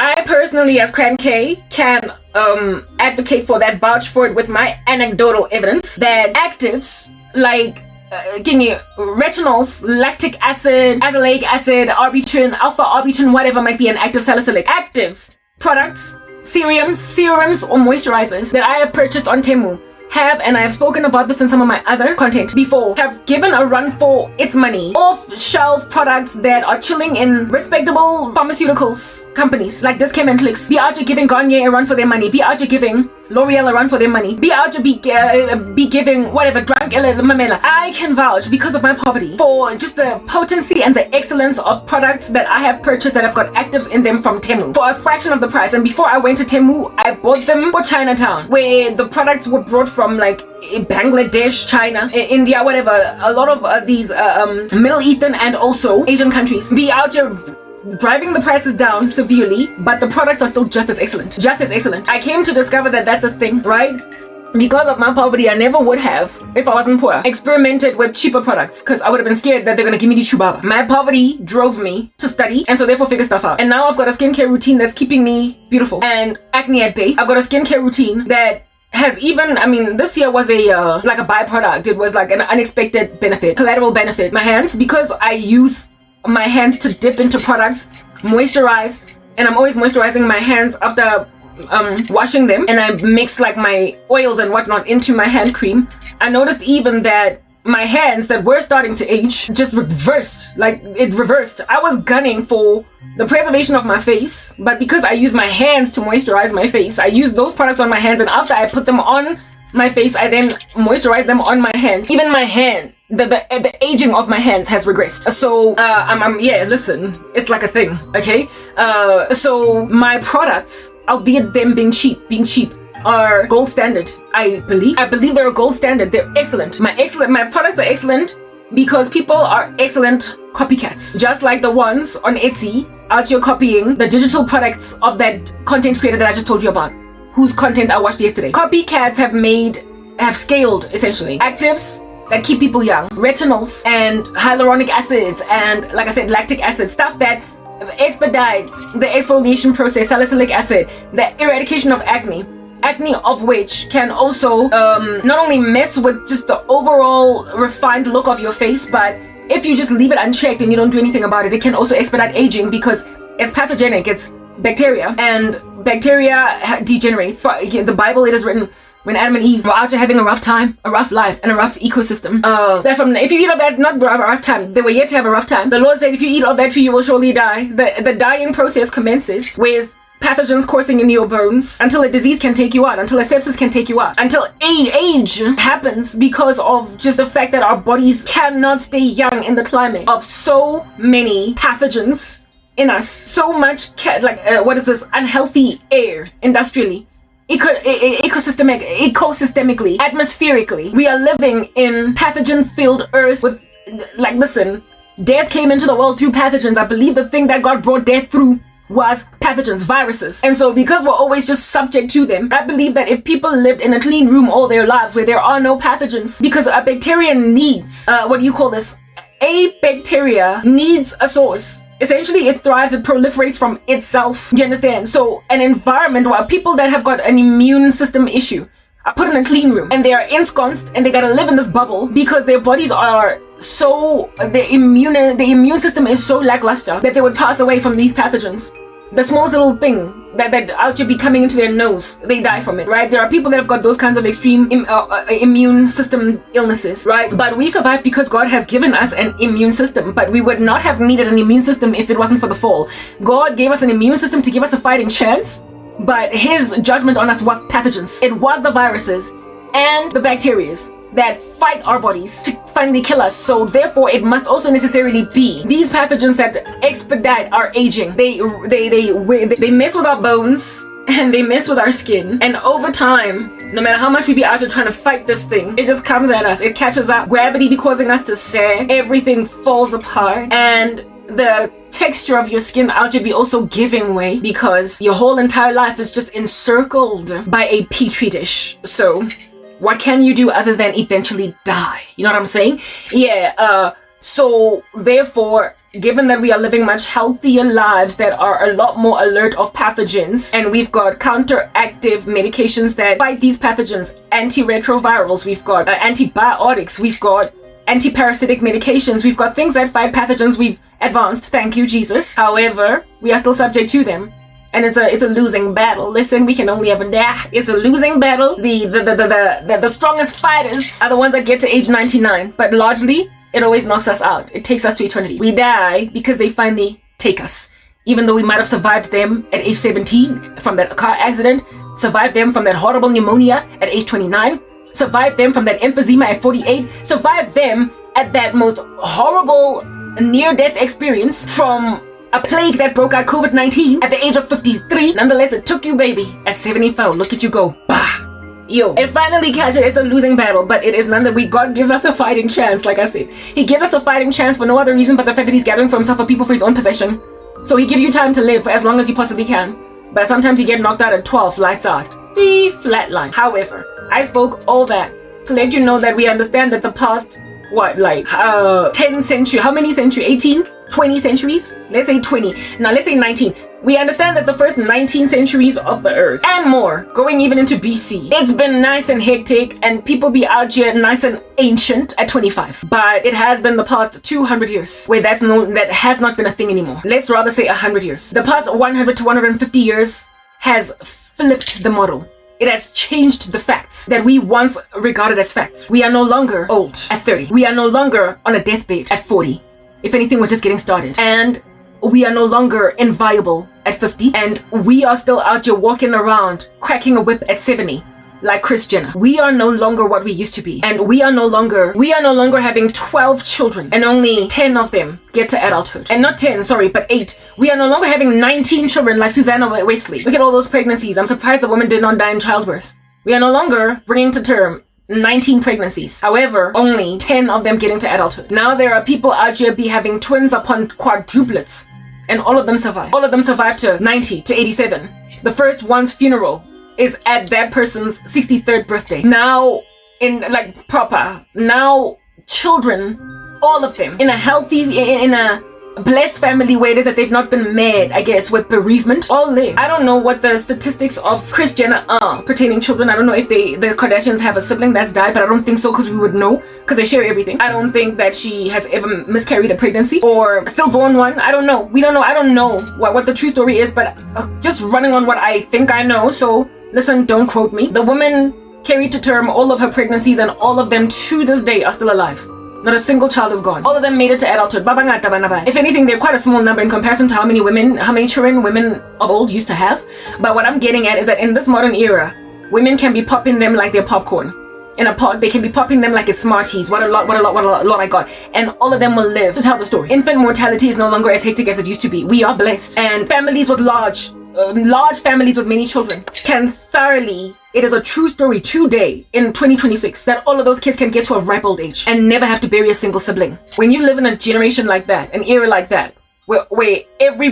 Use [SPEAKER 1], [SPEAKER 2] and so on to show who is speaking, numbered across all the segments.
[SPEAKER 1] I personally, as Cran K, can advocate for that, vouch for it with my anecdotal evidence that actives like retinols, lactic acid, azelaic acid, arbutin, alpha arbutin, whatever might be an active salicylic. Active products, serums or moisturizers that I have purchased on Temu have, and I have spoken about this in some of my other content before, have given a run for its money off-shelf products that are chilling in respectable pharmaceuticals companies like Dischem and Clicks. Be out to giving Garnier a run for their money. Be out to giving L'Oreal a run for their money. Be out to be giving whatever, drunk Mamela. I can vouch, because of my poverty, for just the potency and the excellence of products that I have purchased that have got actives in them from Temu for a fraction of the price. And before I went to Temu, I bought them for Chinatown, where the products were brought from like Bangladesh, China, India, whatever. A lot of these Middle Eastern and also Asian countries. Be out here driving the prices down severely, but the products are still just as excellent. Just as excellent. I came to discover that that's a thing, right? Because of my poverty, I never would have, if I wasn't poor, experimented with cheaper products, because I would have been scared that they're going to give me the chubaba. My poverty drove me to study and so therefore figure stuff out. And now I've got a skincare routine that's keeping me beautiful and acne at bay. I've got a skincare routine that has even, I mean, this year was a like a byproduct. It was like an unexpected benefit, collateral benefit. My hands, because I use my hands to dip into products, moisturize, and I'm always moisturizing my hands after washing them, and I mix like my oils and whatnot into my hand cream. I noticed even that my hands that were starting to age just reversed. Like, it reversed. I was gunning for the preservation of my face, but because I use my hands to moisturize my face, I use those products on my hands, and after I put them on my face, I then moisturize them on my hands. Even my hand, the aging of my hands has regressed. So yeah, listen, it's like a thing, okay? So my products, albeit them being cheap, are gold standard. I believe they're a gold standard. They're excellent. My products are excellent because people are excellent copycats, just like the ones on Etsy out here copying the digital products of that content creator that I just told you about, whose content I watched yesterday. Copycats have scaled essentially actives that keep people young, retinols and hyaluronic acids, and like I said, lactic acid, stuff that expedite the exfoliation process, salicylic acid, the eradication of acne of which can also not only mess with just the overall refined look of your face, but if you just leave it unchecked and you don't do anything about it, it can also expedite aging because it's pathogenic. It's bacteria, and bacteria degenerates. The Bible, it is written, when Adam and Eve were out having a rough time, a rough life, and a rough ecosystem, if you eat of that, not a rough time, they were yet to have a rough time. The Lord said, if you eat of that tree, you will surely die. The dying process commences with pathogens coursing into your bones until a disease can take you out, until a sepsis can take you out, until age happens because of just the fact that our bodies cannot stay young in the climate of so many pathogens in us. So much, unhealthy air industrially. Ecosystemically, atmospherically, we are living in pathogen-filled earth with, listen, death came into the world through pathogens. I believe the thing that God brought death through was pathogens, viruses. And so because we're always just subject to them, I believe that if people lived in a clean room all their lives where there are no pathogens, because a bacteria needs, a bacteria needs a source. Essentially, it thrives, it proliferates from itself. You understand? So an environment where people that have got an immune system issue are put in a clean room and they are ensconced and they gotta live in this bubble because their bodies are so, the immune system is so lackluster that they would pass away from these pathogens. The smallest little thing that out should be coming into their nose, they die from it, right? There are people that have got those kinds of extreme immune system illnesses, right? But we survive because God has given us an immune system, but we would not have needed an immune system if it wasn't for the fall. God gave us an immune system to give us a fighting chance, but his judgment on us was pathogens. It was the viruses and the bacterias that fight our bodies to finally kill us. So therefore it must also necessarily be these pathogens that expedite our aging. They mess with our bones and they mess with our skin, and over time, no matter how much we be out there trying to fight this thing, it just comes at us. It catches up. Gravity be causing us to sag. Everything falls apart, and the texture of your skin out to be also giving way because your whole entire life is just encircled by a petri dish. So what can you do other than eventually die? You know what I'm saying? Yeah, so therefore, given that we are living much healthier lives that are a lot more alert of pathogens, and we've got counteractive medications that fight these pathogens, antiretrovirals, we've got antibiotics, we've got anti-parasitic medications, we've got things that fight pathogens, we've advanced, thank you Jesus. However, we are still subject to them. And it's a losing battle. Listen, we can only ever die. It's a losing battle. The strongest fighters are the ones that get to age 99. But largely, it always knocks us out. It takes us to eternity. We die because they finally take us. Even though we might have survived them at age 17 from that car accident, survived them from that horrible pneumonia at age 29, survived them from that emphysema at 48, survived them at that most horrible near-death experience from a plague that broke out, COVID-19, at the age of 53. Nonetheless, it took you, baby, at 74. Look at you go. Bah! Yo. And finally, catch it. It's a losing battle, but it is none that God gives us a fighting chance, like I said. He gives us a fighting chance for no other reason but the fact that he's gathering for himself a people for his own possession. So he gives you time to live for as long as you possibly can. But sometimes you get knocked out at 12, lights out. The flatline. However, I spoke all that to let you know that we understand that the past, 10 centuries, how many centuries? 18? 20 centuries? Let's say 20. Now let's say 19. We understand that the first 19 centuries of the earth and more, going even into BC, it's been nice and hectic and people be out here nice and ancient at 25. But it has been the past 200 years where that has not been a thing anymore. Let's rather say 100 years. The past 100 to 150 years has flipped the model. It has changed the facts that we once regarded as facts. We are no longer old at 30. We are no longer on a deathbed at 40. If anything, we're just getting started. And we are no longer inviolable at 50. And we are still out here walking around, cracking a whip at 70, like Kris Jenner. We are no longer what we used to be. And we are no longer having 12 children and only 10 of them get to adulthood. And not 10, sorry, but 8. We are no longer having 19 children like Susanna Wesley. Look at all those pregnancies. I'm surprised the woman did not die in childbirth. We are no longer bringing to term 19 pregnancies. However, only 10 of them getting to adulthood. Now there are people out here be having twins upon quadruplets, and all of them survive. All of them survive to 90, to 87. The first one's funeral is at that person's 63rd birthday. Now, children, all of them, in a healthy, in a blessed family where it is that they've not been mad, I guess, with bereavement, all live. I don't know what the statistics of Kris Jenner are pertaining children. I don't know if the Kardashians have a sibling that's died, but I don't think so because we would know because they share everything. I don't think that she has ever miscarried a pregnancy or stillborn one. I don't know. We don't know. I don't know what the true story is, but just running on what I think I know. So listen, don't quote me. The woman carried to term all of her pregnancies and all of them to this day are still alive. Not a single child is gone. All of them made it to adulthood. If anything, they're quite a small number in comparison to how many children women of old used to have. But what I'm getting at is that in this modern era, women can be popping them like they're popcorn. In a pot, they can be popping them like it's Smarties. What a lot I got. And all of them will live to tell the story. Infant mortality is no longer as hectic as it used to be. We are blessed. And families with large families with many children can thoroughly, it is a true story today in 2026 that all of those kids can get to a ripe old age and never have to bury a single sibling. When you live in a generation like that, an era like that, where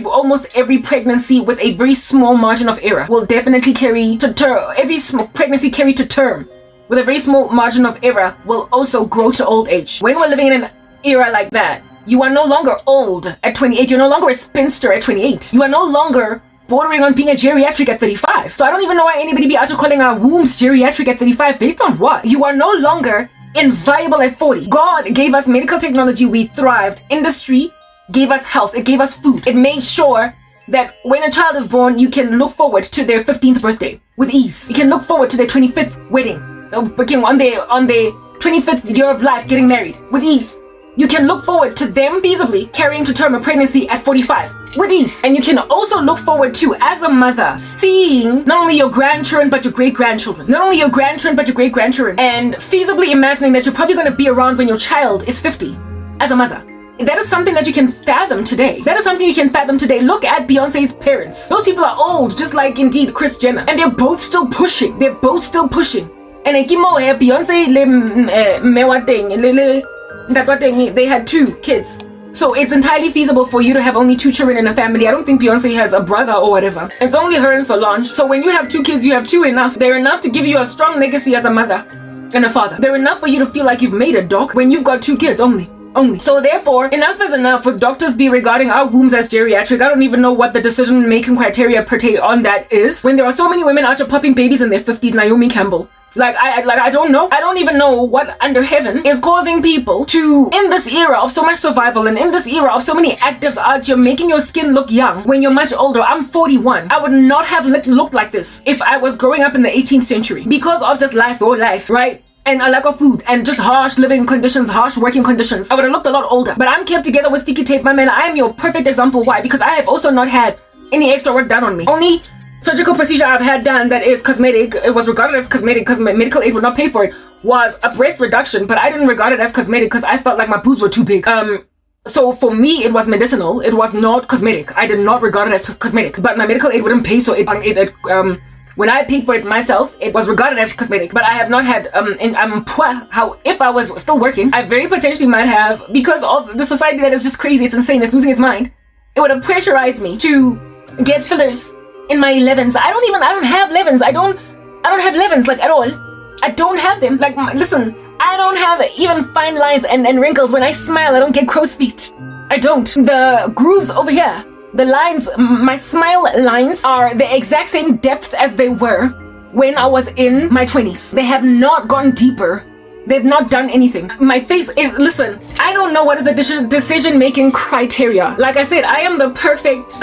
[SPEAKER 1] almost every pregnancy with a very small margin of error will definitely carry to term, every pregnancy carried to term with a very small margin of error will also grow to old age. When we're living in an era like that, you are no longer old at 28, you're no longer a spinster at 28, you are no longer bordering on being a geriatric at 35. So I don't even know why anybody be out here calling our wombs geriatric at 35. Based on what? You are no longer inviolable at 40. God gave us medical technology. We thrived. Industry gave us health. It gave us food. It made sure that when a child is born, you can look forward to their 15th birthday with ease. You can look forward to their 25th wedding. On their 25th year of life getting married with ease. You can look forward to them feasibly carrying to term a pregnancy at 45 with ease. And you can also look forward to, as a mother, seeing not only your grandchildren, but your great-grandchildren. Not only your grandchildren, but your great-grandchildren. And feasibly imagining that you're probably going to be around when your child is 50 as a mother. That is something that you can fathom today. That is something you can fathom today. Look at Beyonce's parents. Those people are old, just like indeed Kris Jenner. And they're both still pushing. They're both still pushing. And Beyonce, they had 2 kids. So it's entirely feasible for you to have only 2 children in a family. I don't think Beyonce has a brother or whatever. It's only her and Solange. So when you have 2 kids, you have 2 enough. They're enough to give you a strong legacy as a mother and a father. They're enough for you to feel like you've made a doc when you've got 2 kids only. only. So therefore, enough is enough. Would doctors be regarding our wombs as geriatric? I don't even know what the decision-making criteria pertain on that is. When there are so many women out here popping babies in their 50s, Naomi Campbell. I don't know. I don't even know what under heaven is causing people to, in this era of so much survival and in this era of so many actives out here making your skin look young when you're much older. I'm 41. I would not have looked like this if I was growing up in the 18th century because of just life, right? And a lack of food and just harsh living conditions, harsh working conditions. I would have looked a lot older. But I'm kept together with sticky tape, my man. I am your perfect example. Why? Because I have also not had any extra work done on me. Only surgical procedure I've had done that is cosmetic, it was regarded as cosmetic because my medical aid would not pay for it, was a breast reduction, but I didn't regard it as cosmetic because I felt like my boobs were too big. So for me, it was medicinal. It was not cosmetic. I did not regard it as cosmetic, but my medical aid wouldn't pay, so when I paid for it myself, it was regarded as cosmetic. But I have not had, how if I was still working, I very potentially might have, because of the society that is just crazy, it's insane, it's losing its mind. It would have pressurized me to get fillers in my 11s. I don't have 11s. I don't have 11s, like, at all. I don't have them. Like, listen, I don't have even fine lines and wrinkles. When I smile, I don't get crow's feet. I don't. The grooves over here, the lines, my smile lines are the exact same depth as they were when I was in my 20s. They have not gone deeper. They've not done anything. My face is, listen, I don't know what is the decision-making criteria. Like I said, I am the perfect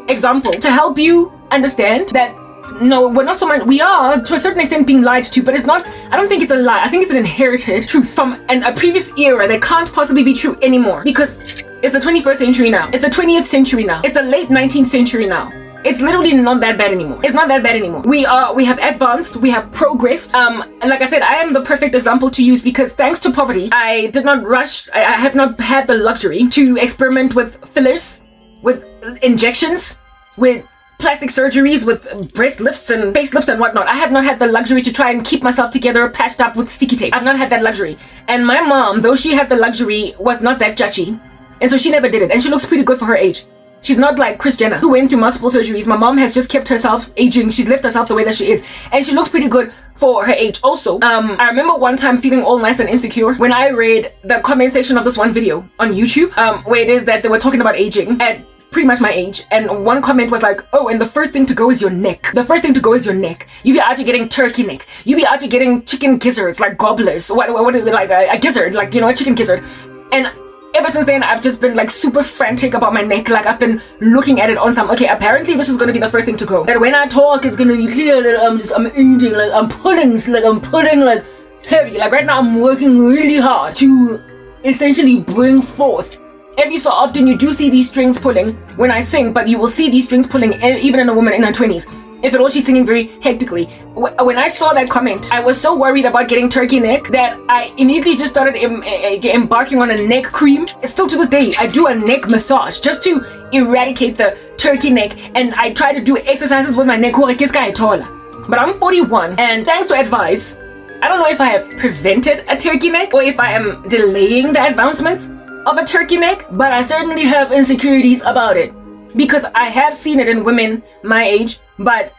[SPEAKER 1] example to help you understand that no, we're not so much, we are to a certain extent being lied to, but it's not, I don't think it's a lie. I think it's an inherited truth from a previous era that can't possibly be true anymore because it's the 21st century now. It's the 20th century now. It's the late 19th century now. It's literally not that bad anymore. It's not that bad anymore. We have advanced, we have progressed. And like I said, I am the perfect example to use because thanks to poverty, I did not rush, I have not had the luxury to experiment with fillers, with injections, with plastic surgeries, with breast lifts and facelifts and whatnot. I have not had the luxury to try and keep myself together patched up with sticky tape. I've not had that luxury. And my mom, though she had the luxury, was not that judgy. And so she never did it. And she looks pretty good for her age. She's not like Kris Jenner, who went through multiple surgeries. My mom has just kept herself aging. She's left herself the way that she is. And she looks pretty good for her age also. I remember one time feeling all nice and insecure when I read the comment section of this one video on YouTube, where it is that they were talking about aging at pretty much my age. And one comment was like, oh, and the first thing to go is your neck. The first thing to go is your neck. You be out here getting turkey neck. You be out here getting chicken gizzards, like gobblers. What like a gizzard, like, you know, a chicken gizzard. And ever since then, I've just been like super frantic about my neck. Like I've been looking at it on some, okay, apparently this is going to be the first thing to go. That when I talk, it's going to be clear that I'm aging, like I'm putting like heavy. Like right now, I'm working really hard to essentially bring forth. Every so often, you do see these strings pulling when I sing, but you will see these strings pulling even in a woman in her 20s. If at all, she's singing very hectically. When I saw that comment, I was so worried about getting turkey neck that I immediately just started embarking on a neck cream. Still to this day, I do a neck massage just to eradicate the turkey neck, and I try to do exercises with my neck. But I'm 41, and thanks to advice, I don't know if I have prevented a turkey neck or if I am delaying the advancements of a turkey neck, but I certainly have insecurities about it because I have seen it in women my age. But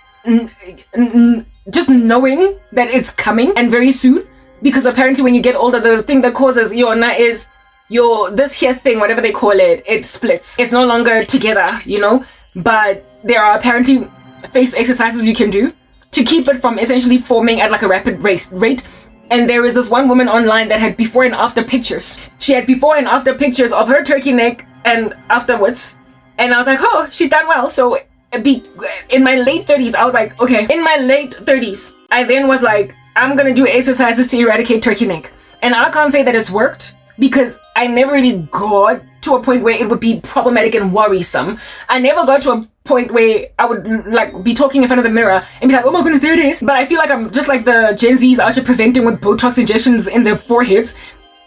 [SPEAKER 1] just knowing that it's coming and very soon, because apparently when you get older, the thing that causes this here thing, whatever they call it, it splits. It's no longer together, you know. But there are apparently face exercises you can do to keep it from essentially forming at like a rapid rate. And there is this one woman online that had before and after pictures. She had before and after pictures of her turkey neck and afterwards. And I was like, oh, she's done well. So in my late 30s, I was like, okay. In my late 30s, I then was like, I'm going to do exercises to eradicate turkey neck. And I can't say that it's worked because I never really got to a point where it would be problematic and worrisome. I never got to a point where I would like be talking in front of the mirror and be like, oh my goodness, there it is. But I feel like I'm just like the Gen Zs out here preventing with Botox injections in their foreheads,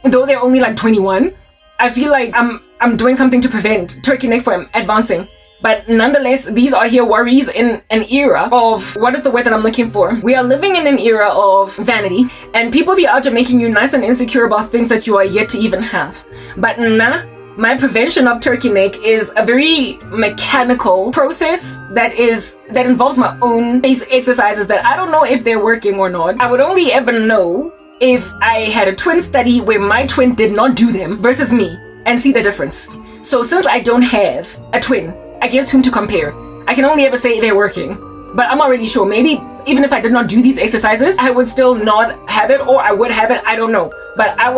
[SPEAKER 1] though they're only like 21. I feel like I'm doing something to prevent turkey neck from advancing. But nonetheless, these are here worries in an era of, what is the word that I'm looking for? We are living in an era of vanity, and people be out here making you nice and insecure about things that you are yet to even have. But nah, my prevention of turkey neck is a very mechanical process that involves my own face exercises that I don't know if they're working or not. I would only ever know if I had a twin study where my twin did not do them versus me and see the difference. So since I don't have a twin against whom to compare, I can only ever say they're working. But I'm not really sure. Maybe even if I did not do these exercises, I would still not have it, or I would have it. I don't know. But I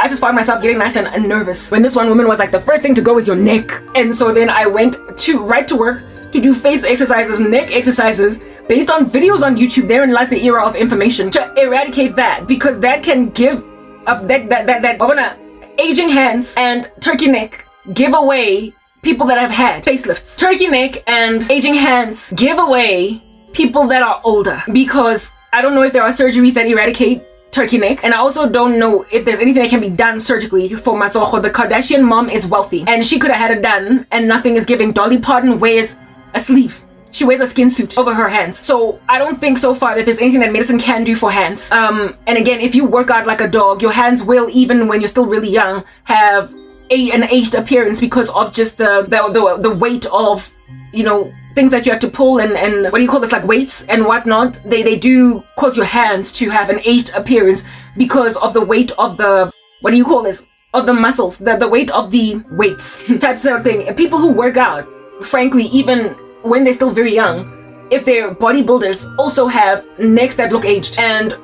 [SPEAKER 1] just found myself getting nice and nervous when this one woman was like, the first thing to go is your neck. And so then I went right to work to do face exercises, neck exercises, based on videos on YouTube. Therein lies the era of information, to eradicate that, because that can give up that aging hands and turkey neck give away people that have had facelifts. Turkey neck and aging hands give away people that are older, because I don't know if there are surgeries that eradicate turkey neck, and I also don't know if there's anything that can be done surgically for matsogo. The Kardashian mom is wealthy and she could have had it done and nothing is giving. Dolly Parton wears a sleeve. She wears a skin suit over her hands. So I don't think so far that there's anything that medicine can do for hands. And again, if you work out like a dog, your hands will, even when you're still really young, have an aged appearance because of just the weight of, you know, things that you have to pull and what do you call this, like weights and whatnot. They do cause your hands to have an aged appearance because of the weight of the, what do you call this, of the muscles, the weight of the weights type of thing. People who work out, frankly, even when they're still very young, if they're bodybuilders, also have necks that look aged, and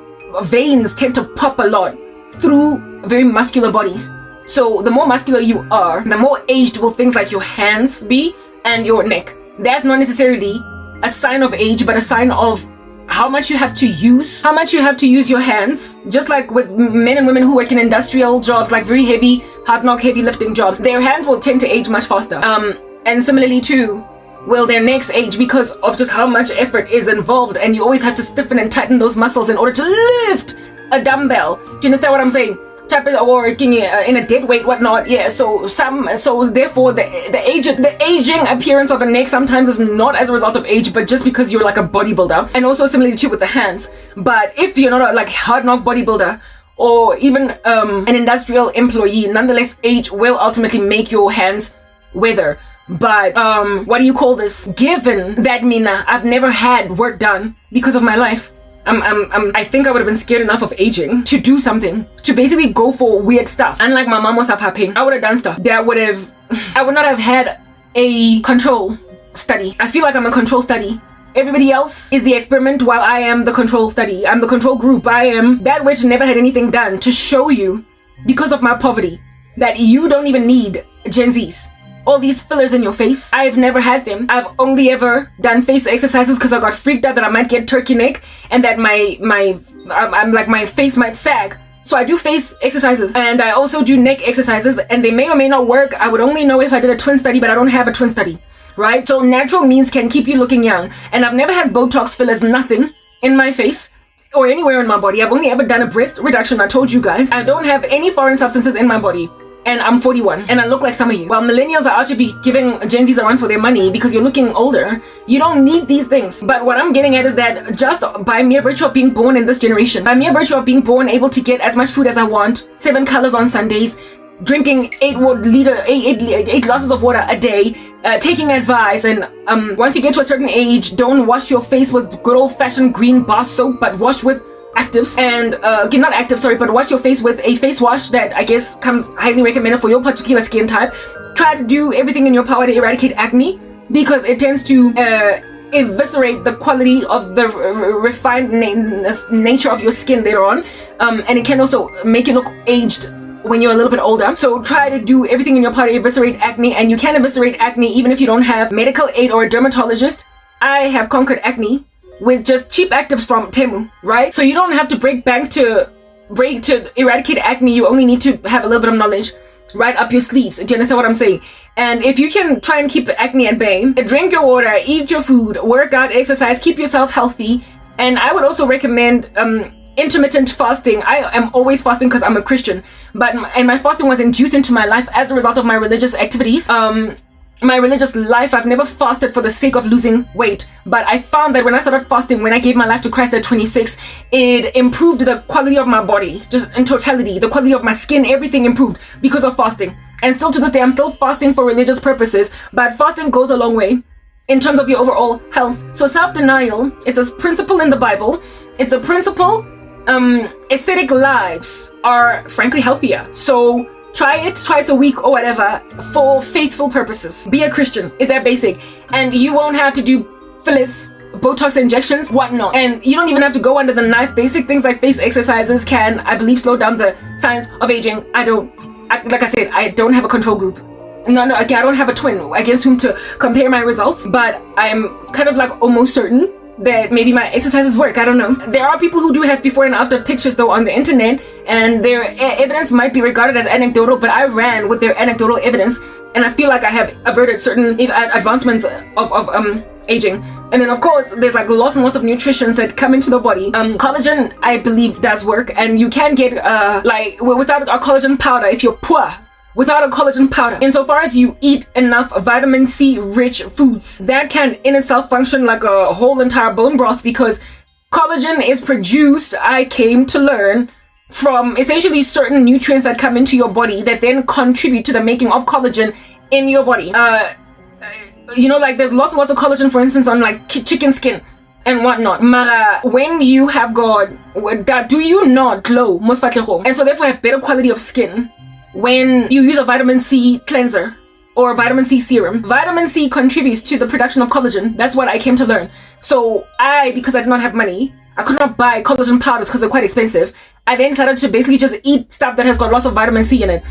[SPEAKER 1] veins tend to pop a lot through very muscular bodies. So the more muscular you are, the more aged will things like your hands be and your neck. That's not necessarily a sign of age, but a sign of how much you have to use your hands. Just like with men and women who work in industrial jobs, like very heavy, hard knock, heavy lifting jobs, their hands will tend to age much faster. And similarly too, will their necks age because of just how much effort is involved, and you always have to stiffen and tighten those muscles in order to lift a dumbbell. Do you understand what I'm saying? Or in a dead weight, whatnot. Yeah, so therefore the aging appearance of a neck sometimes is not as a result of age, but just because you're like a bodybuilder. And also similarly too with the hands. But if you're not a like hard knock bodybuilder, or even an industrial employee, nonetheless age will ultimately make your hands wither. But what do you call this? Given that Mina, I've never had work done because of my life, I think I would have been scared enough of aging to do something, to basically go for weird stuff. Unlike my mom was popping, I would have done stuff that I would not have had a control study. I feel like I'm a control study. Everybody else is the experiment while I am the control study. I'm the control group. I am that which never had anything done to show you, because of my poverty, that you don't even need Gen Zs. All these fillers in your face, I've never had them. I've only ever done face exercises because I got freaked out that I might get turkey neck and that my face might sag. So I do face exercises, and I also do neck exercises, and they may or may not work. I would only know if I did a twin study, but I don't have a twin study, right? So natural means can keep you looking young. And I've never had Botox, fillers, nothing in my face or anywhere in my body. I've only ever done a breast reduction. I told you guys. I don't have any foreign substances in my body. And I'm 41, and I look like some of you. While millennials are out to be giving Gen Zs a run for their money because you're looking older, you don't need these things. But what I'm getting at is that just by mere virtue of being born in this generation, by mere virtue of being born able to get as much food as I want, 7 colors on Sundays, drinking 8 glasses of water a day, taking advice, and once you get to a certain age, don't wash your face with good old-fashioned green bar soap, but wash with actives, and not active, sorry, but wash your face with a face wash that I guess comes highly recommended for your particular skin type. Try to do everything in your power to eradicate acne, because it tends to eviscerate the quality of the refined nature of your skin later on, and it can also make you look aged when you're a little bit older. So try to do everything in your power to eviscerate acne, and you can eviscerate acne even if you don't have medical aid or a dermatologist. I have conquered acne with just cheap actives from Temu, right? So you don't have to break bank to eradicate acne. You only need to have a little bit of knowledge right up your sleeves. Do you understand what I'm saying? And if you can try and keep acne at bay, drink your water, eat your food, work out, exercise, keep yourself healthy. And I would also recommend intermittent fasting. I am always fasting because I'm a Christian, but my fasting was induced into my life as a result of my religious activities. My religious life, I've never fasted for the sake of losing weight, but I found that when I started fasting, when I gave my life to Christ at 26, it improved the quality of my body, just in totality, the quality of my skin, everything improved because of fasting. And still to this day, I'm still fasting for religious purposes, but fasting goes a long way in terms of your overall health. So self-denial, it's a principle in the Bible. It's a principle aesthetic lives are frankly healthier. So try it twice a week or whatever for faithful purposes. Be a Christian is that basic, and you won't have to do fillers, Botox injections, whatnot, and you don't even have to go under the knife. Basic things like face exercises can, I believe, slow down the signs of aging. Like I said, I don't have a control group. No, again, I don't have a twin against whom to compare my results, but I'm kind of like almost certain that maybe my exercises work. I don't know. There are people who do have before and after pictures though on the internet, and their evidence might be regarded as anecdotal, but I ran with their anecdotal evidence, and I feel like I have averted certain advancements of aging. And then of course there's like lots and lots of nutritions that come into the body. Collagen, I believe, does work, and you can get like without a collagen powder if you're poor. Without a collagen powder, insofar as you eat enough vitamin C rich foods, that can in itself function like a whole entire bone broth, because collagen is produced, I came to learn, from essentially certain nutrients that come into your body that then contribute to the making of collagen in your body. You know, like there's lots and lots of collagen, for instance, on like chicken skin and whatnot. Mara, when you have got, do you not glow? And so therefore have better quality of skin when you use a vitamin C cleanser or vitamin C serum. Vitamin C contributes to the production of collagen. That's what I came to learn. So because I did not have money, I could not buy collagen powders because they're quite expensive. I then decided to basically just eat stuff that has got lots of vitamin C in it.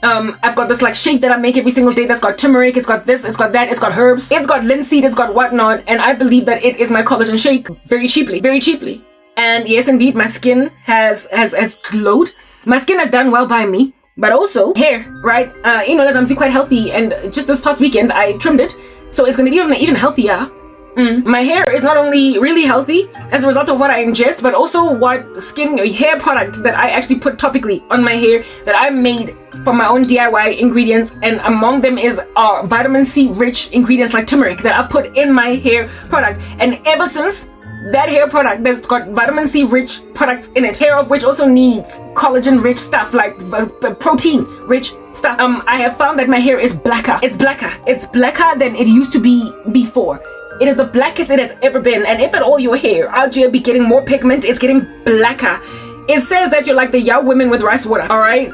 [SPEAKER 1] I've got this like shake that I make every single day that's got turmeric, it's got this, it's got that, it's got herbs, it's got linseed, it's got whatnot, and I believe that it is my collagen shake very cheaply. And yes, indeed, my skin has glowed. My skin has done well by me. But also hair, right? You know, as I'm quite healthy, and just this past weekend I trimmed it, so it's gonna be even healthier. My hair is not only really healthy as a result of what I ingest, but also what hair product that I actually put topically on my hair that I made from my own DIY ingredients, and among them is vitamin C rich ingredients like turmeric that I put in my hair product. And ever since, that hair product that's got vitamin C rich products in it, hair of which also needs collagen rich stuff like protein rich stuff, I have found that my hair is blacker. It's blacker than it used to be before. It is the blackest it has ever been, and if at all your hair out here be getting more pigment, it's getting blacker. It says that you're like the young women with rice water, alright?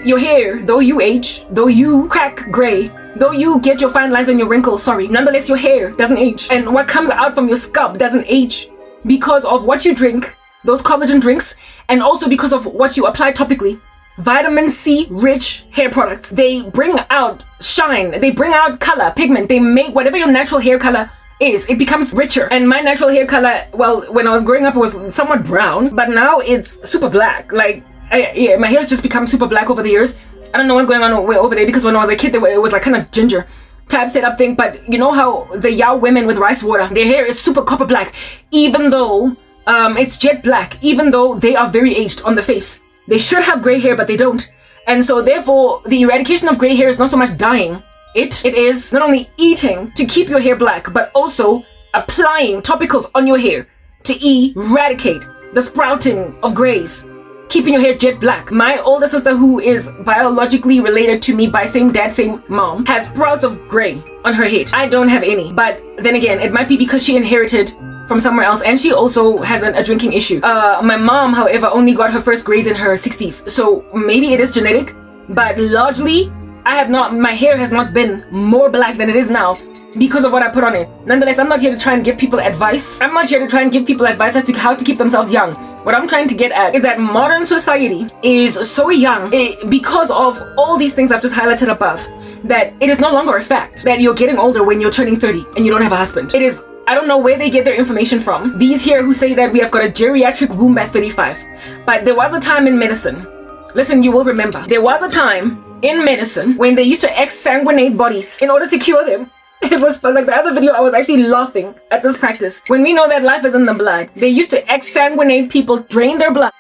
[SPEAKER 1] Your hair, though you age, though you crack gray, though you get your fine lines and your wrinkles, nonetheless your hair doesn't age. And what comes out from your scalp doesn't age because of what you drink, those collagen drinks, and also because of what you apply topically. Vitamin C rich hair products, they bring out shine, they bring out color, pigment, they make whatever your natural hair color is, it becomes richer. And my natural hair color, well, when I was growing up it was somewhat brown, but now it's super black. Like, yeah, my hair's just become super black over the years. I don't know what's going on over there, because when I was a kid it was like kind of ginger type setup thing. But you know how the Yao women with rice water, their hair is super copper black, even though it's jet black, even though they are very aged on the face. They should have gray hair, but they don't. And so therefore the eradication of gray hair is not so much dyeing. It is not only eating to keep your hair black, but also applying topicals on your hair to eradicate the sprouting of grays, keeping your hair jet black. My older sister, who is biologically related to me by same dad, same mom, has sprouts of gray on her head. I don't have any, but then again, it might be because she inherited from somewhere else, and she also has a drinking issue. My mom, however, only got her first grays in her 60s, so maybe it is genetic, but largely my hair has not been more black than it is now because of what I put on it. Nonetheless, I'm not here to try and give people advice. I'm not here to try and give people advice as to how to keep themselves young. What I'm trying to get at is that modern society is so young because of all these things I've just highlighted above, that it is no longer a fact that you're getting older when you're turning 30 and you don't have a husband. It is, I don't know where they get their information from. These here who say that we have got a geriatric womb at 35. But there was a time in medicine, listen, you will remember, there was a time in medicine when they used to exsanguinate bodies in order to cure them. It was like the other video, I was actually laughing at this practice. When we know that life is in the blood, they used to exsanguinate people, drain their blood.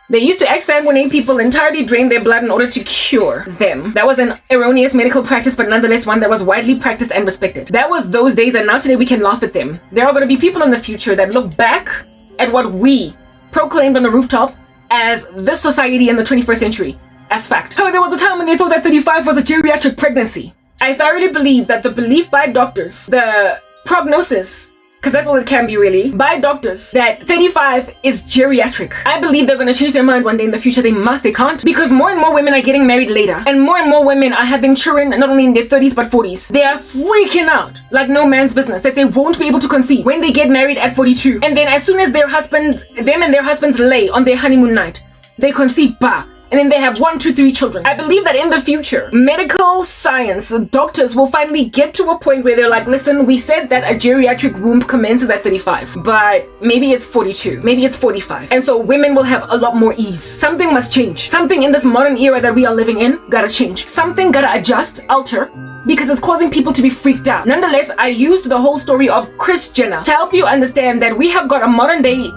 [SPEAKER 1] They used to exsanguinate people, entirely drain their blood in order to cure them. That was an erroneous medical practice, but nonetheless one that was widely practiced and respected. That was those days, and now today we can laugh at them. There are going to be people in the future that look back at what we proclaimed on the rooftop as this society in the 21st century as fact. Oh, there was a time when they thought that 35 was a geriatric pregnancy. I thoroughly believe that the belief by doctors, the prognosis because that's all it can be really, by doctors that 35 is geriatric. I believe they're going to change their mind one day in the future. They must, they can't, because more and more women are getting married later, and more women are having children not only in their 30s but 40s. They are freaking out like no man's business that they won't be able to conceive when they get married at 42, and then as soon as them and their husbands lay on their honeymoon night, they conceive, bah, and then they have 1, 2, 3 children. I believe that in the future, medical science, doctors will finally get to a point where they're like, listen, we said that a geriatric womb commences at 35, but maybe it's 42, maybe it's 45. And so women will have a lot more ease. Something must change. Something in this modern era that we are living in gotta change. Something gotta adjust, alter, because it's causing people to be freaked out. Nonetheless, I used the whole story of Kris Jenner to help you understand that we have got a modern day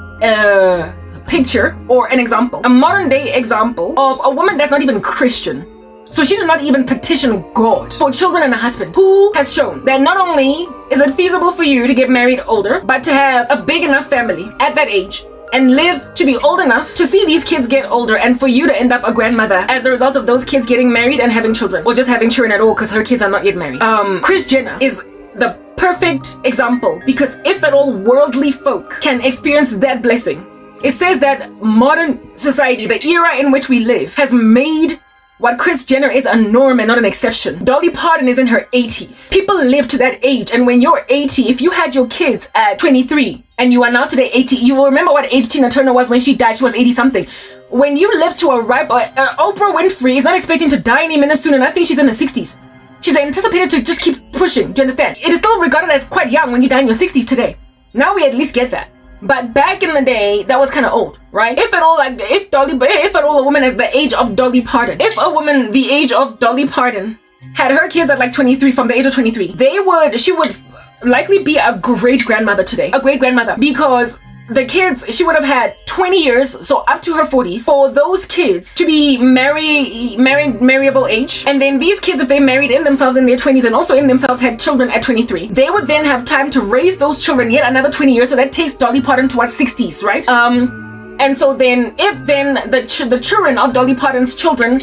[SPEAKER 1] picture or an example, a modern day example of a woman that's not even Christian. So she did not even petition God for children and a husband, who has shown that not only is it feasible for you to get married older, but to have a big enough family at that age and live to be old enough to see these kids get older and for you to end up a grandmother as a result of those kids getting married and having children, or just having children at all because her kids are not yet married. Kris Jenner is the perfect example, because if at all worldly folk can experience that blessing, it says that modern society, the era in which we live, has made what Kris Jenner is a norm and not an exception. Dolly Parton is in her 80s. People live to that age, and when you're 80, if you had your kids at 23 and you are now today 80, you will remember what age Tina Turner was when she died. She was 80 something. When you live to a ripe, Oprah Winfrey is not expecting to die any minute soon, and I think she's in her 60s. She's anticipated to just keep pushing. Do you understand? It is still regarded as quite young when you die in your 60s today. Now we at least get that. But back in the day, that was kind of old, right? If at all, like, if at all a woman at the age of Dolly Parton, if a woman the age of Dolly Parton had her kids at like 23, from the age of 23, she would likely be a great grandmother today, a great grandmother, because the kids, she would have had 20 years, so up to her 40s, for those kids to be marriable age. And then these kids, if they married in themselves in their 20s and also in themselves had children at 23, they would then have time to raise those children yet another 20 years. So that takes Dolly Parton to her 60s, right? And so then if then the children of Dolly Parton's children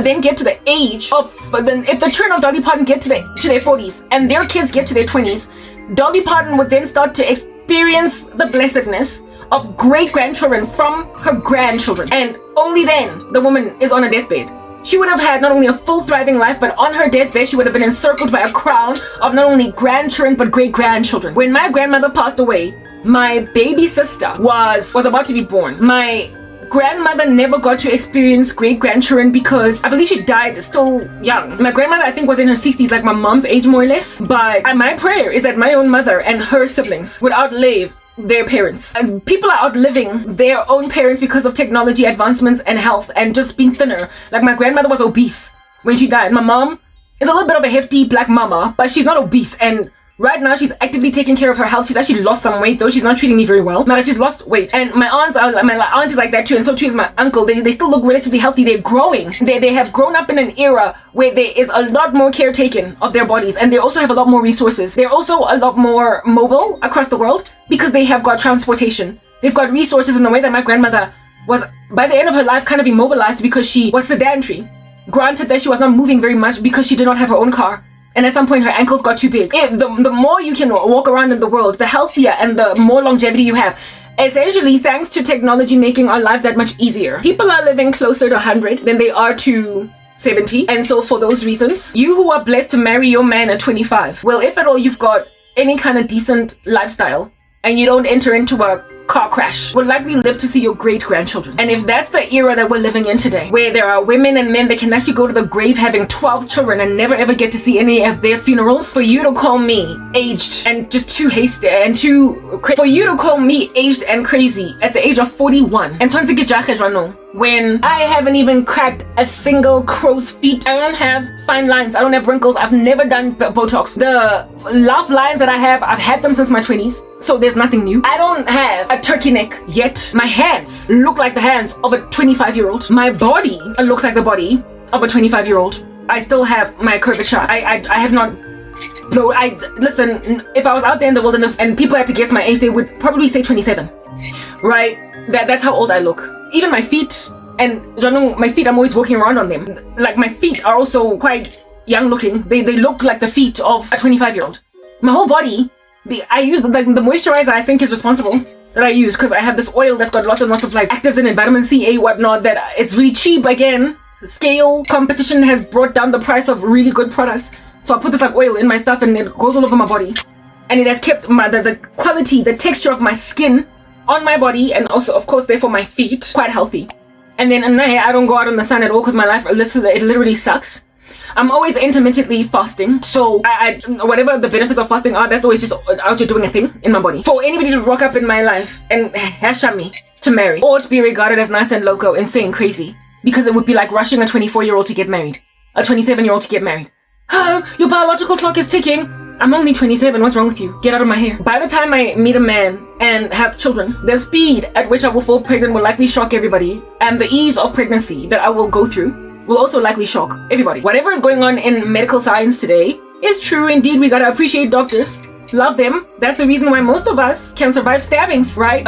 [SPEAKER 1] then get to the age of, if the children of Dolly Parton get to their 40s and their kids get to their 20s, Dolly Parton would then start to experience the blessedness of great-grandchildren from her grandchildren. And only then the woman is on a deathbed. She would have had not only a full thriving life, but on her deathbed she would have been encircled by a crown of not only grandchildren but great-grandchildren. When my grandmother passed away, my baby sister was about to be born. My grandmother never got to experience great-grandchildren because I believe she died still young. My grandmother, I think, was in her 60s, like my mom's age more or less. But my prayer is that my own mother and her siblings would outlive their parents. And people are outliving their own parents because of technology advancements and health and just being thinner. Like my grandmother was obese when she died. My mom is a little bit of a hefty black mama, but she's not obese. And right now, she's actively taking care of her health. She's actually lost some weight, though. She's not treating me very well. But she's lost weight. And my aunt is like that too, and so too is my uncle. They still look relatively healthy. They're growing. They have grown up in an era where there is a lot more care taken of their bodies, and they also have a lot more resources. They're also a lot more mobile across the world because they have got transportation. They've got resources in the way that my grandmother was, by the end of her life, kind of immobilized because she was sedentary. Granted that she was not moving very much because she did not have her own car. And at some point, her ankles got too big. The more you can walk around in the world, the healthier and the more longevity you have. Essentially, thanks to technology making our lives that much easier. People are living closer to 100 than they are to 70. And so for those reasons, you who are blessed to marry your man at 25, well, if at all you've got any kind of decent lifestyle and you don't enter into a car crash, will likely live to see your great-grandchildren. And if that's the era that we're living in today, where there are women and men that can actually go to the grave having 12 children and never ever get to see any of their funerals, for you to call me aged and just too hasty and too crazy, for you to call me aged and crazy at the age of 41, and when I haven't even cracked a single crow's feet, I don't have fine lines, I don't have wrinkles, I've never done Botox. The laugh lines that I have, I've had them since my 20s, so there's nothing new. I don't have a turkey neck yet. My hands look like the hands of a 25-year-old. My body looks like the body of a 25-year-old. I still have my curvature. I have not blown. Listen, if I was out there in the wilderness and people had to guess my age, they would probably say 27, right? That's how old I look. Even my feet, and I don't know, my feet, I'm always walking around on them. Like, my feet are also quite young looking. They look like the feet of a 25-year-old. My whole body I use the moisturizer I think is responsible that I use, because I have this oil that's got lots and lots of like actives in it, vitamin C, A, whatnot, that it's really cheap. Again, scale competition has brought down the price of really good products. So I put this like oil in my stuff and it goes all over my body. And it has kept the quality, the texture of my skin on my body, and also, of course, therefore my feet, quite healthy. And then I don't go out in the sun at all because my life, it literally sucks. I'm always intermittently fasting. So I whatever the benefits of fasting are, that's always just out here doing a thing in my body. For anybody to rock up in my life and hasha me to marry, or to be regarded as nice and loco, insane, crazy, because it would be like rushing a 24-year-old to get married, a 27-year-old to get married. Your biological clock is ticking. I'm only 27, what's wrong with you? Get out of my hair. By the time I meet a man and have children, the speed at which I will fall pregnant will likely shock everybody, and the ease of pregnancy that I will go through will also likely shock everybody. Whatever is going on in medical science today is true indeed. We gotta appreciate doctors, love them. That's the reason why most of us can survive stabbings, right?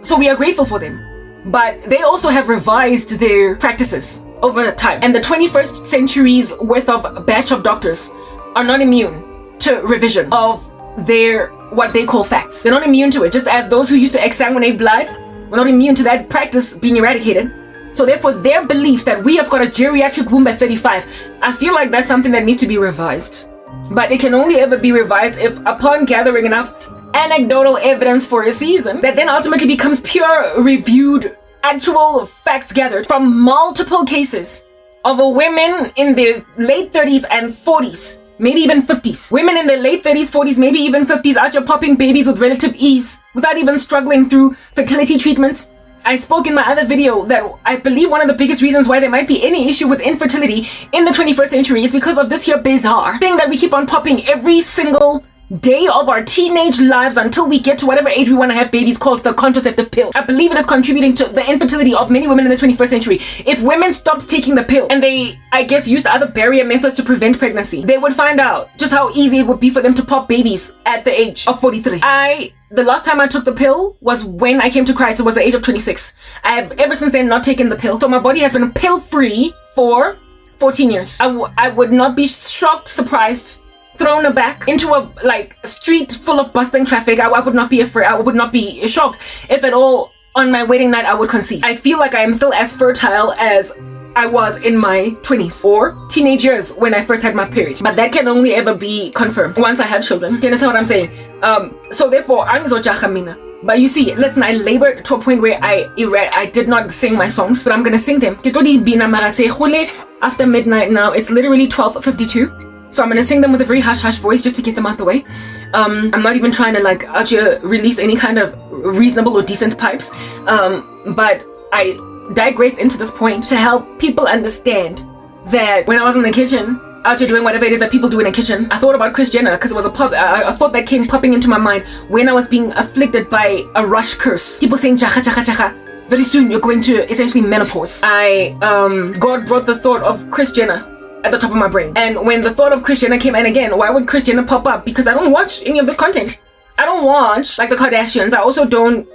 [SPEAKER 1] So we are grateful for them. But they also have revised their practices over time. And the 21st century's worth of batch of doctors are not immune to revision of their what they call facts. They're not immune to it, just as those who used to exsanguinate blood were not immune to that practice being eradicated. So therefore their belief that we have got a geriatric womb at 35, I feel like that's something that needs to be revised. But it can only ever be revised if, upon gathering enough anecdotal evidence for a season, that then ultimately becomes pure reviewed actual facts gathered from multiple cases of women in their late 30s and 40s, maybe even 50s. Women in their late 30s, 40s, maybe even 50s, out here popping babies with relative ease without even struggling through fertility treatments. I spoke in my other video that I believe one of the biggest reasons why there might be any issue with infertility in the 21st century is because of this here bizarre thing that we keep on popping every single day of our teenage lives until we get to whatever age we want to have babies, called the contraceptive pill. I believe it is contributing to the infertility of many women in the 21st century. If women stopped taking the pill and they, I guess, used other barrier methods to prevent pregnancy, they would find out just how easy it would be for them to pop babies at the age of 43. The last time I took the pill was when I came to Christ. It was the age of 26. I have ever since then not taken the pill. So my body has been pill-free for 14 years. I would not be shocked, surprised, thrown aback into a street full of bustling traffic. I would not be afraid. I would not be shocked if at all on my wedding night I would conceive. I feel like I am still as fertile as I was in my 20s or teenage years when I first had my period. But that can only ever be confirmed once I have children. Do you understand what I'm saying? So therefore, but you see, listen, I labored to a point where I did not sing my songs, but I'm gonna sing them. After midnight now, it's literally 12:52. So I'm gonna sing them with a very hush-hush voice just to get them out the way. I'm not even trying to out here release any kind of reasonable or decent pipes. But I digressed into this point to help people understand that when I was in the kitchen, out here doing whatever it is that people do in a kitchen, I thought about Kris Jenner because it was a thought that came popping into my mind when I was being afflicted by a rush curse. People saying chacha chacha chacha. Very soon you're going to essentially menopause. God brought the thought of Kris Jenner at the top of my brain. And when the thought of Kris Jenner came in again, why would Kris Jenner pop up? Because I don't watch any of this content. I don't watch like the Kardashians. I also don't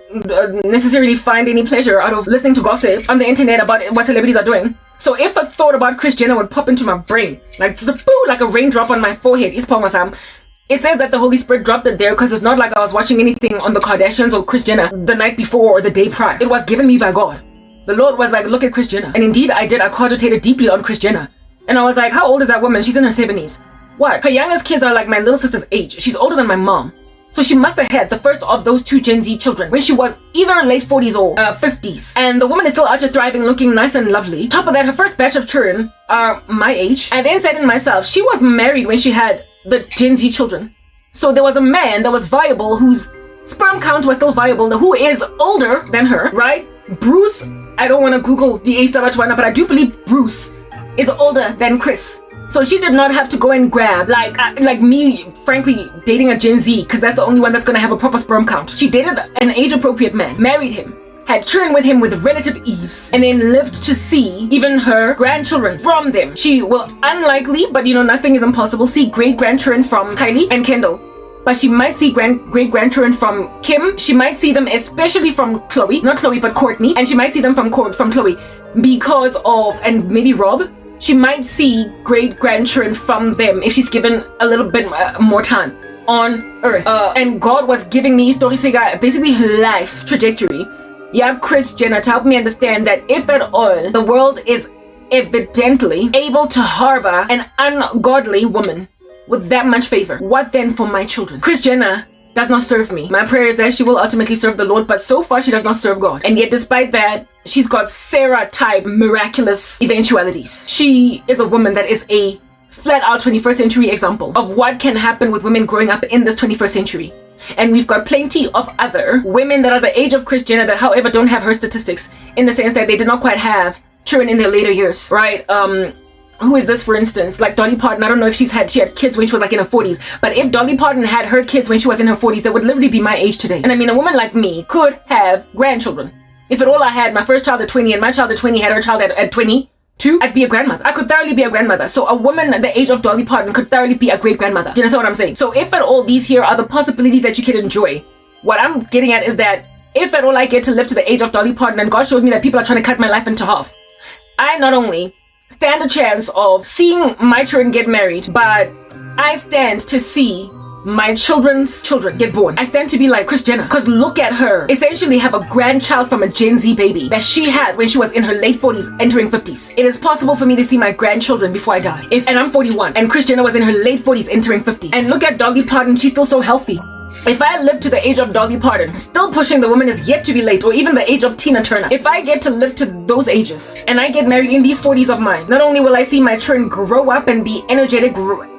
[SPEAKER 1] necessarily find any pleasure out of listening to gossip on the internet about what celebrities are doing. So if a thought about Kris Jenner would pop into my brain, like just a poo, like a raindrop on my forehead, it says that the Holy Spirit dropped it there because it's not like I was watching anything on the Kardashians or Kris Jenner the night before or the day prior. It was given me by God. The Lord was like, look at Kris Jenner. And indeed I did. I cogitated deeply on Kris Jenner. And I was like, how old is that woman? She's in her 70s. What? Her youngest kids are like my little sister's age. She's older than my mom. So she must have had the first of those two Gen Z children when she was either late 40s or 50s. And the woman is still out here thriving, looking nice and lovely. Top of that, her first batch of children are my age. I then said to myself, she was married when she had the Gen Z children. So there was a man that was viable, whose sperm count was still viable, who is older than her, right? Bruce, I don't want to Google the age that but I do believe Bruce is older than Kris. So she did not have to go and grab like me, frankly, dating a Gen Z, because that's the only one that's going to have a proper sperm count. She dated an age-appropriate man, married him, had children with him with relative ease, and then lived to see even her grandchildren from them. She will unlikely, but nothing is impossible, see great-grandchildren from Kylie and Kendall. But she might see great-grandchildren from Kim. She might see them especially from Chloe, not Chloe, but Courtney. And she might see them from Chloe because of, and maybe Rob. She might see great-grandchildren from them if she's given a little bit more time on earth. And God was giving me basically her life trajectory. Yeah, Kris Jenner, to help me understand that if at all the world is evidently able to harbor an ungodly woman with that much favor, what then for my children? Kris Jenner does not serve me. My prayer is that she will ultimately serve the Lord, but so far she does not serve God. And yet despite that, she's got Sarah-type miraculous eventualities. She is a woman that is a flat-out 21st century example of what can happen with women growing up in this 21st century. And we've got plenty of other women that are the age of Kris Jenner that, however, don't have her statistics, in the sense that they did not quite have children in their later years, right? Who is this, for instance? Like Dolly Parton. I don't know if she had kids when she was like in her 40s, but if Dolly Parton had her kids when she was in her 40s, that would literally be my age today. And I mean, a woman like me could have grandchildren. If at all I had my first child at 20 and my child at 20 had her child at 22, I'd be a grandmother. I could thoroughly be a grandmother. So a woman at the age of Dolly Parton could thoroughly be a great grandmother. Do you understand what I'm saying? So if at all these here are the possibilities that you can enjoy, what I'm getting at is that if at all I get to live to the age of Dolly Parton and God showed me that people are trying to cut my life into half, I not only stand a chance of seeing my children get married, but I stand to see my children's children get born. I stand to be like Kris Jenner, because look at her essentially have a grandchild from a Gen Z baby that she had when she was in her late 40s entering 50s. It is possible for me to see my grandchildren before I die. And I'm 41 and Kris Jenner was in her late 40s entering 50. And look at Dolly Parton, she's still so healthy. If I live to the age of Dolly Parton, still pushing the woman is yet to be late, or even the age of Tina Turner, if I get to live to those ages and I get married in these 40s of mine, not only will I see my children grow up and be energetic,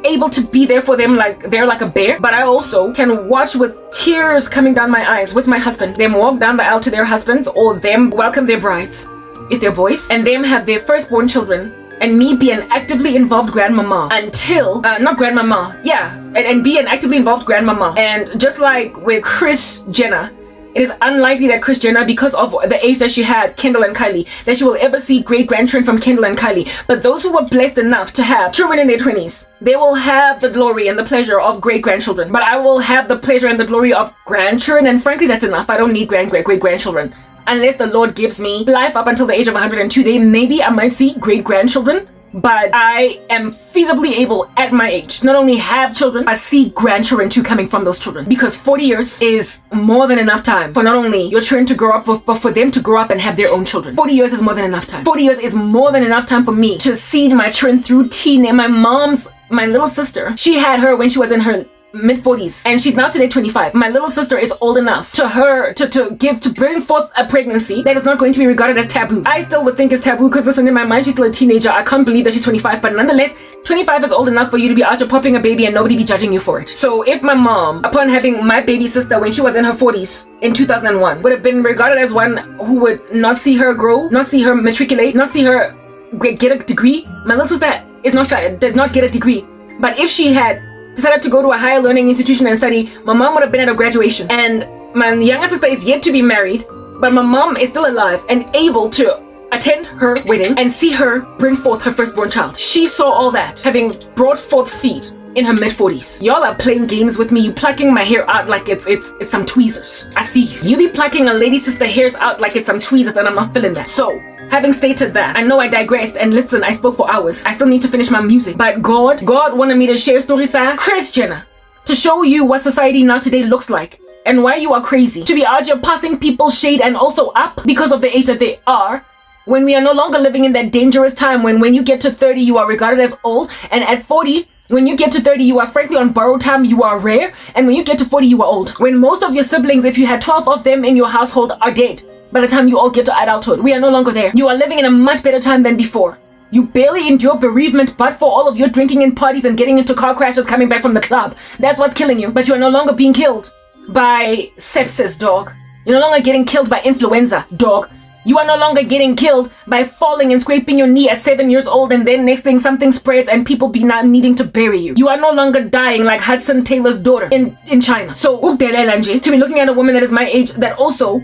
[SPEAKER 1] able to be there for them like they're like a bear, but I also can watch with tears coming down my eyes with my husband, them walk down the aisle to their husbands, or them welcome their brides, if they're boys, and them have their firstborn children, and me be an actively involved grandmama until, not grandmama, yeah, and be an actively involved grandmama. And just like with Kris Jenner, it is unlikely that Kris Jenner, because of the age that she had, Kendall and Kylie, that she will ever see great-grandchildren from Kendall and Kylie. But those who were blessed enough to have children in their 20s, they will have the glory and the pleasure of great-grandchildren. But I will have the pleasure and the glory of grandchildren, and frankly, that's enough. I don't need great-grandchildren. Unless the Lord gives me life up until the age of 102, then maybe I might see great-grandchildren. But I am feasibly able at my age not only have children, but see grandchildren too coming from those children. Because 40 years is more than enough time for not only your children to grow up, but for them to grow up and have their own children. 40 years is more than enough time. 40 years is more than enough time for me to see my children through teen. And my little sister, she had her when she was in her mid-40s, and she's now today 25. My little sister is old enough to bring forth a pregnancy that is not going to be regarded as taboo. I still would think it's taboo because, listen, in my mind she's still a teenager. I can't believe that she's 25, but nonetheless 25 is old enough for you to be out here popping a baby and nobody be judging you for it. So if my mom, upon having my baby sister when she was in her 40s in 2001, would have been regarded as one who would not see her grow, not see her matriculate, not see her get a degree, my little sister did not get a degree. But if she had decided to go to a higher learning institution and study, my mom would have been at a graduation. And my younger sister is yet to be married, but my mom is still alive and able to attend her wedding and see her bring forth her firstborn child. She saw all that, having brought forth seed in her mid-40s. Y'all are playing games with me. You plucking my hair out like it's some tweezers. I see you. You be plucking a lady sister hairs out like it's some tweezers, and I'm not feeling that. So, having stated that, I know I digressed, and listen, I spoke for hours. I still need to finish my music. But God wanted me to share stories of Kris Jenner to show you what society now today looks like and why you are crazy to be out here passing people's shade and also up because of the age that they are, when we are no longer living in that dangerous time when you get to 30 you are regarded as old, and at 40 when you get to 30 you are frankly on borrowed time, you are rare, and when you get to 40 you are old. When most of your siblings, if you had 12 of them in your household, are dead by the time you all get to adulthood. We are no longer there. You are living in a much better time than before. You barely endure bereavement but for all of your drinking and parties and getting into car crashes coming back from the club. That's what's killing you. But you are no longer being killed by sepsis, dog. You're no longer getting killed by influenza, dog. You are no longer getting killed by falling and scraping your knee at 7 years old, and then next thing something spreads and people be not needing to bury you. You are no longer dying like Hudson Taylor's daughter in China. So, to be looking at a woman that is my age that also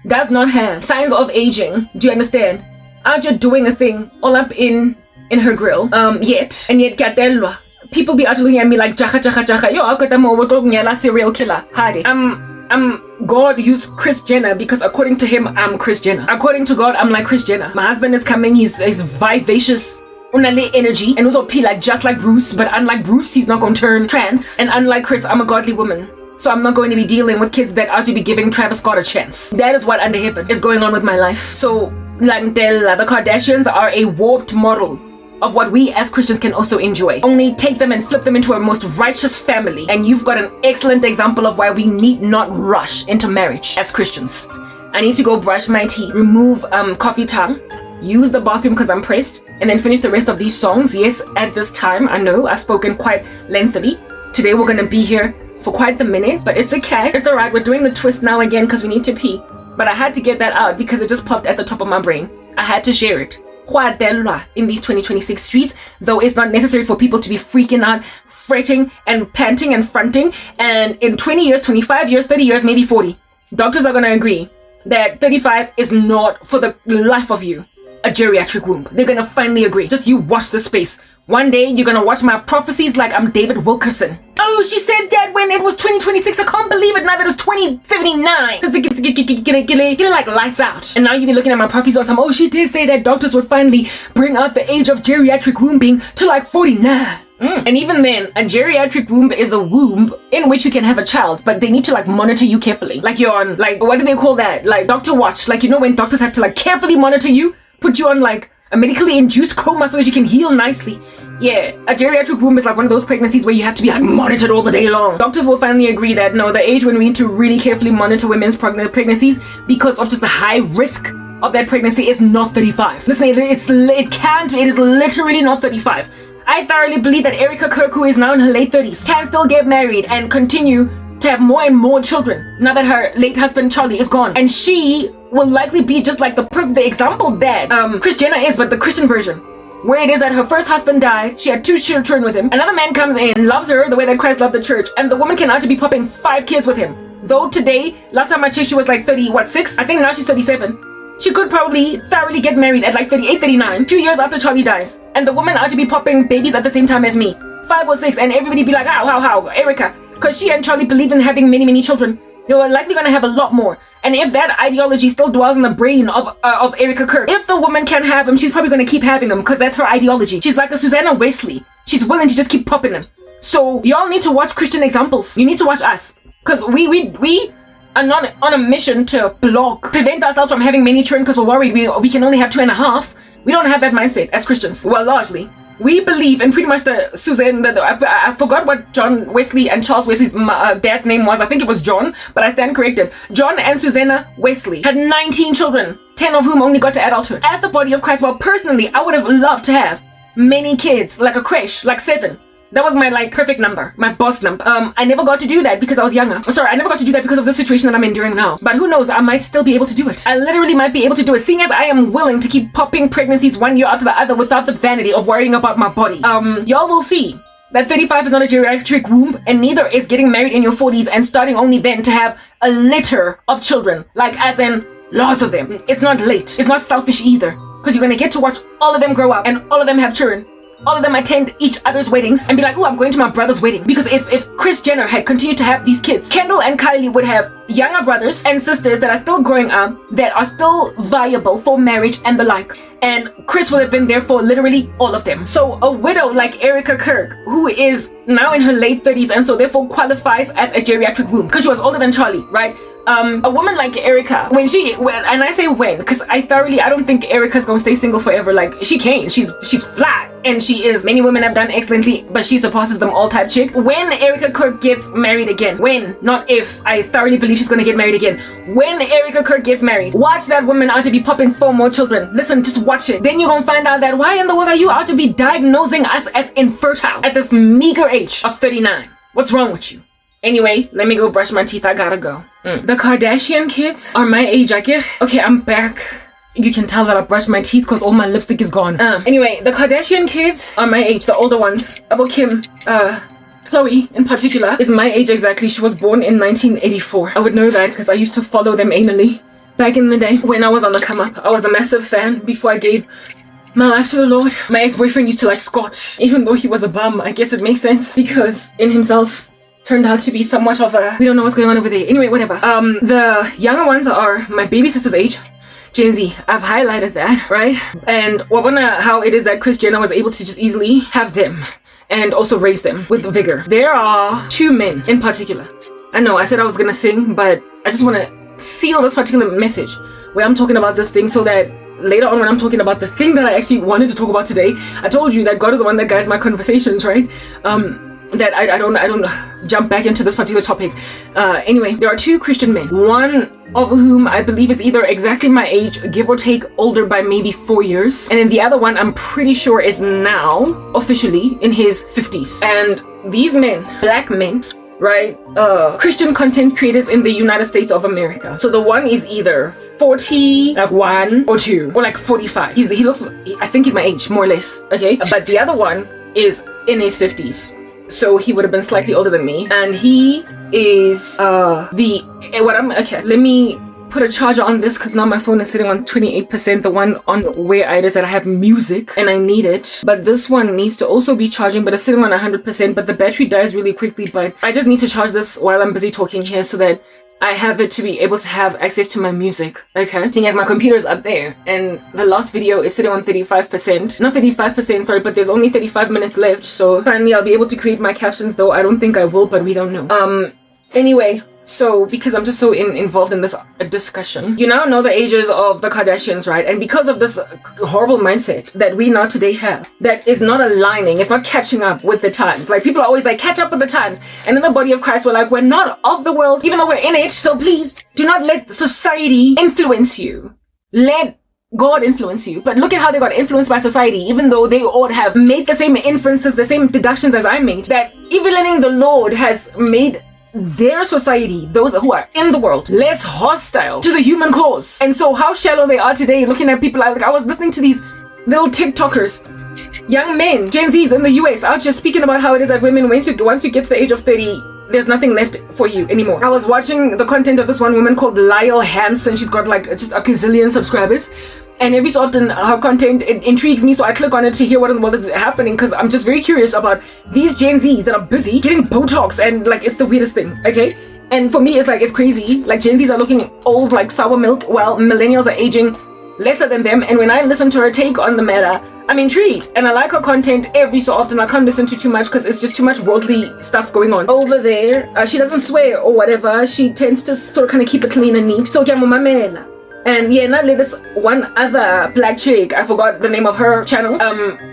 [SPEAKER 1] does not have signs of aging, do you understand? Out here doing a thing all up in her grill, yet katelwa. People be out looking at me like jaha. Yo, akata serial killer. Hadi. God used Kris Jenner because according to him, I'm Kris Jenner. According to God, I'm like Kris Jenner. My husband is coming, he's vivacious, unale energy, and uzopila just like Bruce, but unlike Bruce, he's not going to turn trans. And unlike Chris, I'm a godly woman. So I'm not going to be dealing with kids that are to be giving Travis Scott a chance. That is what under heaven is going on with my life. So, Landela, the Kardashians are a warped model of what we as Christians can also enjoy. Only take them and flip them into a most righteous family, and you've got an excellent example of why we need not rush into marriage as Christians. I need to go brush my teeth, remove coffee tongue, use the bathroom because I'm pressed, and then finish the rest of these songs. Yes, at this time, I know I've spoken quite lengthily. Today we're going to be here for quite the minute, but it's okay. It's alright, we're doing the twist now again because we need to pee. But I had to get that out because it just popped at the top of my brain. I had to share it. In these 2026 streets, though it's not necessary for people to be freaking out, fretting and panting and fronting. And in 20 years, 25 years, 30 years, maybe 40, doctors are going to agree that 35 is not for the life of you a geriatric womb. They're going to finally agree. Just you watch the space. One day you're going to watch my prophecies like I'm David Wilkerson. Oh, she said that when it was 2026. I can't believe it now that it's 2079. Get it like lights out. And now you be looking at my prophecies on some, oh, she did say that doctors would finally bring out the age of geriatric womb being to like 49. And even then, a geriatric womb is a womb in which you can have a child, but they need to like monitor you carefully. Like you're on, like, what do they call that? Like doctor watch. Like, you know, when doctors have to like carefully monitor you, put you on like a medically induced coma so that you can heal nicely. Yeah, a geriatric womb is like one of those pregnancies where you have to be like monitored all the day long. Doctors will finally agree that no, the age when we need to really carefully monitor women's pregnancies because of just the high risk of that pregnancy is not 35. Listen, it is literally not 35. I thoroughly believe that Erica Kirk, who is now in her late 30s, can still get married and continue to have more and more children now that her late husband Charlie is gone. And she will likely be just like the example that Kris Jenner is, but the Christian version, where it is that her first husband died, she had 2 children with him, another man comes in, loves her the way that Christ loved the church, and the woman can now be popping 5 kids with him. Though today, last time I checked, she was like 6? I think now she's 37. She could probably thoroughly get married at like 38, 39, 2 years after Charlie dies. And the woman ought to be popping babies at the same time as me. 5 or 6, and everybody be like, how, Erica. Because she and Charlie believe in having many, many children. They were likely going to have a lot more. And if that ideology still dwells in the brain of Erica Kirk, if the woman can have them, she's probably going to keep having them because that's her ideology. She's like a Susanna Wesley. She's willing to just keep popping them. So y'all need to watch Christian examples. You need to watch us. Because we are not on a mission to prevent ourselves from having many children because we're worried we can only have 2.5. We don't have that mindset as Christians. Well, largely. We believe in pretty much I forgot what John Wesley and Charles Wesley's dad's name was. I think it was John, but I stand corrected. John and Susanna Wesley had 19 children, 10 of whom only got to adulthood. As the body of Christ, well, personally, I would have loved to have many kids, like a creche, like 7. That was my like perfect number, my boss number. I never got to do that because I was younger. Sorry, I never got to do that because of the situation that I'm enduring now. But who knows, I might still be able to do it. I literally might be able to do it, seeing as I am willing to keep popping pregnancies one year after the other without the vanity of worrying about my body. Y'all will see that 35 is not a geriatric womb, and neither is getting married in your 40s and starting only then to have a litter of children, like as in lots of them. It's not late. It's not selfish either, because you're gonna get to watch all of them grow up and all of them have children. All of them attend each other's weddings and be like, oh, I'm going to my brother's wedding. Because if Kris Jenner had continued to have these kids, Kendall and Kylie would have younger brothers and sisters that are still growing up, that are still viable for marriage and the like. And Kris would have been there for literally all of them. So a widow like Erica Kirk, who is now in her late 30s and so therefore qualifies as a geriatric womb, because she was older than Charlie, right? A woman like Erica, and I say when, because I don't think Erica's gonna stay single forever. Like, she can't. She's flat, and she is. Many women have done excellently, but she surpasses them all type chick. When Erica Kirk gets married again, when, not if, I thoroughly believe she's gonna get married again. When Erica Kirk gets married, watch that woman out to be popping 4 more children. Listen, just watch it. Then you're gonna find out that why in the world are you out to be diagnosing us as infertile at this meager age of 39? What's wrong with you? Anyway, let me go brush my teeth. I gotta go. The Kardashian kids are my age, I guess. Okay, I'm back. You can tell that I brushed my teeth because all my lipstick is gone. Anyway, the Kardashian kids are my age, the older ones. About Kim, Chloe in particular, is my age exactly. She was born in 1984. I would know that because I used to follow them anally. Back in the day, when I was on the come up, I was a massive fan before I gave my life to the Lord. My ex-boyfriend used to like Scott, even though he was a bum. I guess it makes sense because in himself, turned out to be somewhat of a, we don't know what's going on over there. Anyway, whatever. The younger ones are my baby sister's age. Gen Z. I've highlighted that, right? And I wonder how it is that Kris Jenner was able to just easily have them and also raise them with vigor. There are two men in particular. I know I said I was gonna sing, but I just want to seal this particular message where I'm talking about this thing so that later on when I'm talking about the thing that I actually wanted to talk about today, I told you that God is the one that guides my conversations, right? That I don't jump back into this particular topic. Anyway, there are two Christian men, one of whom I believe is either exactly my age, give or take older by maybe 4 years, and then the other one I'm pretty sure is now officially in his 50s. And these men, black men, right, Christian content creators in the United States of America. So the one is either 40, like 1 or 2, or like 45. He looks, I think he's my age, more or less, okay? But the other one is in his 50s. So he would have been slightly older than me. And he is, okay, let me put a charger on this because now my phone is sitting on 28%, the one on where it is that I have music and I need it. But this one needs to also be charging, but it's sitting on 100%, but the battery dies really quickly. But I just need to charge this while I'm busy talking here so that I have it to be able to have access to my music, okay? Seeing as my computer is up there and the last video is sitting on 35%. Not 35%, sorry, but there's only 35 minutes left. So finally I'll be able to create my captions, though I don't think I will, but we don't know. Anyway, so because I'm just so involved in this discussion, you now know the ages of the Kardashians, right? And because of this horrible mindset that we now today have, that is not aligning, it's not catching up with the times. Like people are always like, catch up with the times. And in the body of Christ, we're like, we're not of the world, even though we're in it. So please do not let society influence you. Let God influence you. But look at how they got influenced by society, even though they all have made the same inferences, the same deductions as I made. That even letting the Lord has made their society, those who are in the world, less hostile to the human cause. And so how shallow they are today, looking at people like I was listening to these little TikTokers, young men, Gen Zs in the US, out just speaking about how it is that women, once you get to the age of 30, there's nothing left for you anymore. I was watching the content of this one woman called Lyle Hansen. She's got like just a gazillion subscribers. And every so often her content intrigues me, so I click on it to hear what is happening, because I'm just very curious about these Gen Zs that are busy getting Botox, and like it's the weirdest thing, okay? And for me it's like, it's crazy. Like Gen Zs are looking old like sour milk, while millennials are aging lesser than them. And when I listen to her take on the matter, I'm intrigued, and I like her content every so often. I can't listen to too much because it's just too much worldly stuff going on over there. She doesn't swear or whatever. She tends to sort of kind of keep it clean and neat. So Mamela. And yeah, not this one other black chick, I forgot the name of her channel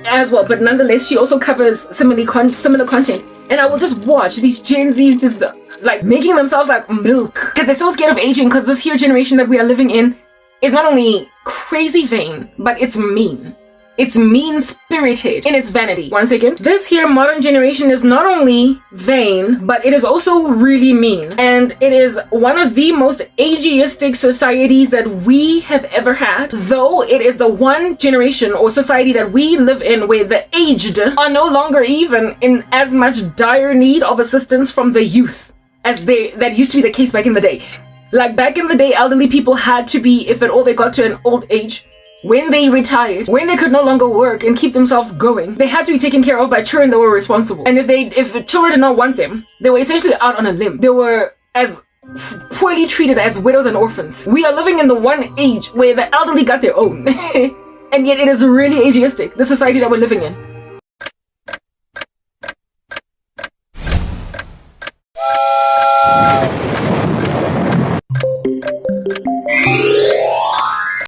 [SPEAKER 1] as well, but nonetheless she also covers similar content. And I will just watch these Gen Zs just like making themselves like milk, because they're so scared of aging, because this here generation that we are living in is not only crazy vain, but it's mean. It's mean-spirited in its vanity. One second. This here modern generation is not only vain, but it is also really mean. And it is one of the most ageistic societies that we have ever had. Though it is the one generation or society that we live in where the aged are no longer even in as much dire need of assistance from the youth as that used to be the case back in the day. Like back in the day, elderly people had to be, if at all they got to an old age, when they retired, when they could no longer work and keep themselves going, they had to be taken care of by children that were responsible. And if the children did not want them, they were essentially out on a limb. They were as poorly treated as widows and orphans. We are living in the one age where the elderly got their own. And yet it is really ageistic, the society that we're living in.